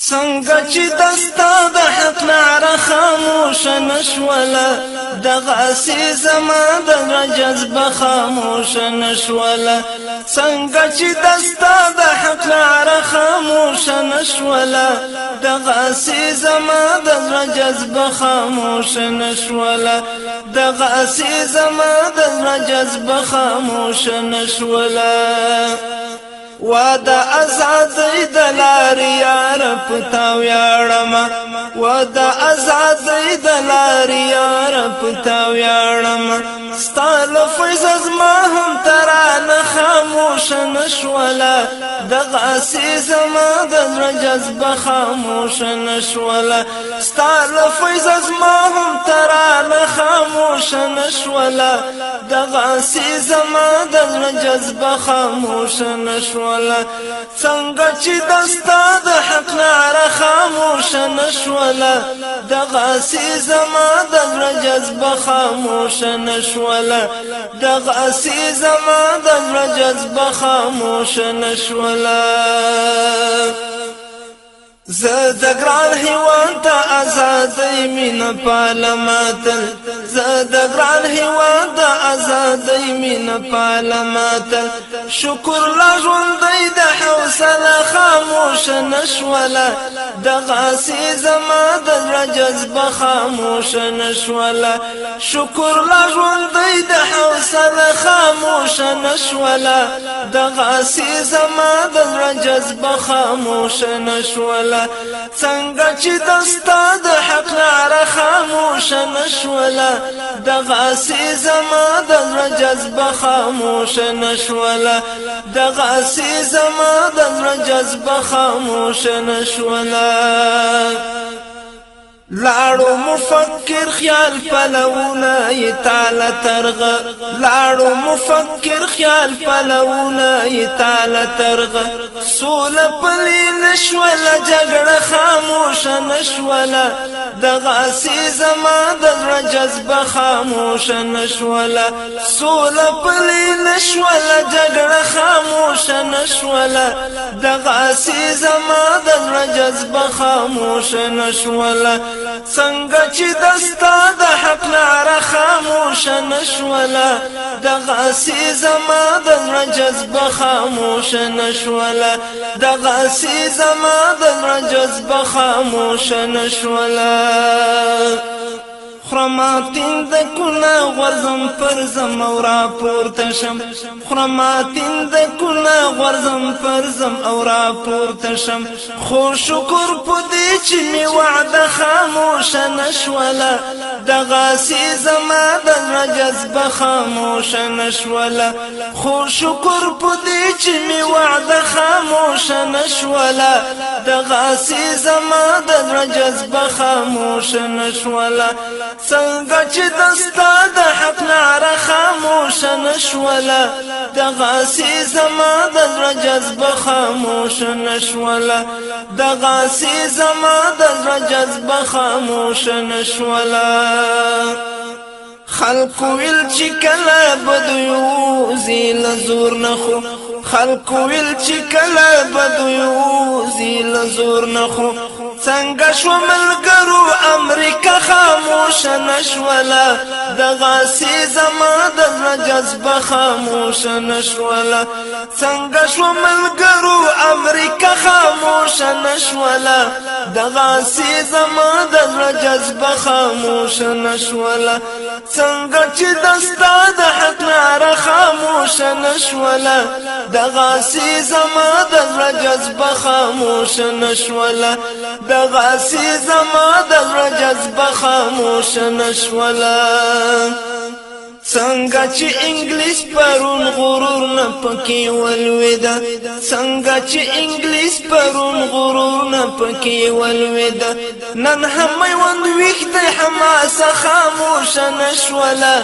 څنګه چې دستا د حق نعره خاموش نشوله دغسې زما د جذبه خاموش نشوله څنګه چې دستا د حق نعره خاموش نشوله دغسې زما د جذبه خاموش نشوله دغسې زما د جذبه خاموش نشوله ودا ازادۍ د لارې یار پتا ویاړم ودا ازادۍ د لارې یار پتا ویاړم ستا له فیض زما هم ترانه خاموش نشوله دغسې زما د زړه جذبه خاموش نشوله ستا له فیض زما هم ترانه خاموش نشوله دغسې زما د زړه جذبه خاموش نشوله څنګه چې دستا د حق نعره خاموش نشوله دغسې زما د زړه جذبه خاموش نشوله دغسې زما د زړه جذبه خاموش نشوله زه د ګران هیواد ته ازادۍ مینه پالماتل زه د ګران هیواد ته ازادۍ مینه پالماتل شکر لا ژوندۍ د حوصله خاموش نشوله دغسې زما د زړه جذبه خاموش نشوله شکر لا ژوندۍ د حوصله خاموش نشوله دغسې زما د زړه جذبه خاموش نشوله څنګه چې دستا د حق نعره خاموش نشوله دغسې زما د زړه جذبه خاموش نشوله دغسې زما د زړه جذبه خاموش نشوله لاړو مفکر خیال پلوونه ی تعالی ترغه لاړو مفکر خیال پلوونه ی تعالی ترغه سوله پلی نشوله جګړه خاموش نشوله دغسې زما د زړه جذبه خاموش نشوله سوله پلی نشوله جګړه خاموش نشوله دغسې زما د زړه جذبه خاموش نشوله څنګه چې دستا د حق نعره خاموش نشوله دغسې زما د زړه جذبه خاموش نشوله دغسې زما د زړه جذبه خاموش نشوله خرماتین د کونه غورځم پرځم او راپورته شم خرماتین د کونه غورځم پرځم او راپورته شم خو شکر په دې چې مې وعده خاموش نشوله دغسې زما د زړه جذبه خاموش نشوله خو شکر په دې چې مې وعده خاموش نشوله دغسې زما د زړه جذبه خاموش نشوله څنګه چې دستا د حق نعره خاموش نشوله دغسې زما د زړه جذبه خاموش نشوله دغسې زما د زړه جذبه خاموش نشوله خلق ویل چې کله بدویوزي له زور نه خو خلق ویل چې کله بدویوزي له زور نه خو څنګه شو ملګرو امریکا خاموش نشوله دغسې زما د زړه جذبه خاموش نشوله څنګه شو ملګرو امریکا خاموش نشوله دغسې زما د زړه جذبه خاموش نشوله څنګه چې دستا د حق نعره خاموش نشوله دغسې زما د زړه جذبه خاموش نشوله دغسې زما د زړه جذبه خاموش نشوله څنګه چې انګلیس پرون غرور نه پکې ولوېده څنګه چې انګلیس پرون غرور نه پکې ولوېده نن هم میوند ویښته حماسه خاموش نشوله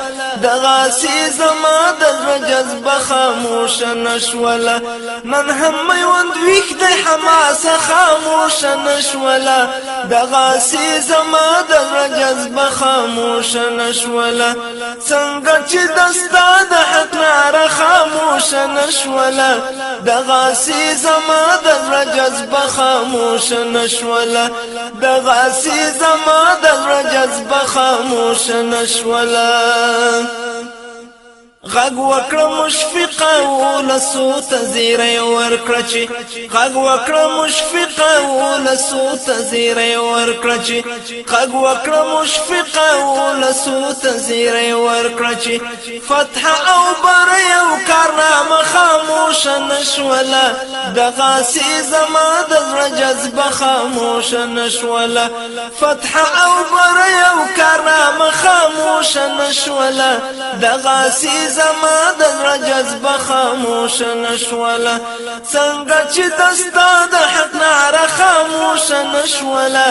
دغسې زما د زړه جذبه خاموش نشوله نن هم میوند ویښته حماسه خاموش نشوله دغسې زما د زړه جذبه خاموش نشوله څنګه چې دستا د حق نعره خاموش نشولا د غاسی زما د جذبه خاموش نشولا د غاسی زما د جذبه خاموش نشولا غږ وکړه مشفقه ولسو ته زیری ورکړه چې غږ وکړه مشفقه ولسو ته زیری ورکړه چې غږ وکړه مشفقه ولسو ته زیری ورکړه چې فتح او بری او کارنامه خاموشه نشوله د غاسی زما د زړه جذبه خاموشه نشوله فتح او بری او کارنامه خاموشه نشوله د غاسی زما د زړه جذبه خاموشه نشوله څنګه چې دستا د حق نعره خاموشه نشوله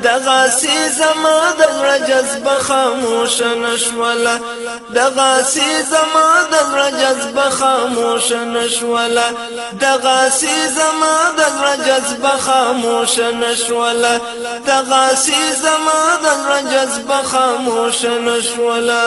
د غاسی زما د زړه جذبه خاموشه نشوله د غاسی زما د زړه جذبه خاموشه نشوله د غاسی زما د زړه جذبه خاموشه نشوله د غاسی زما د زړه جذبه خاموشه نشوله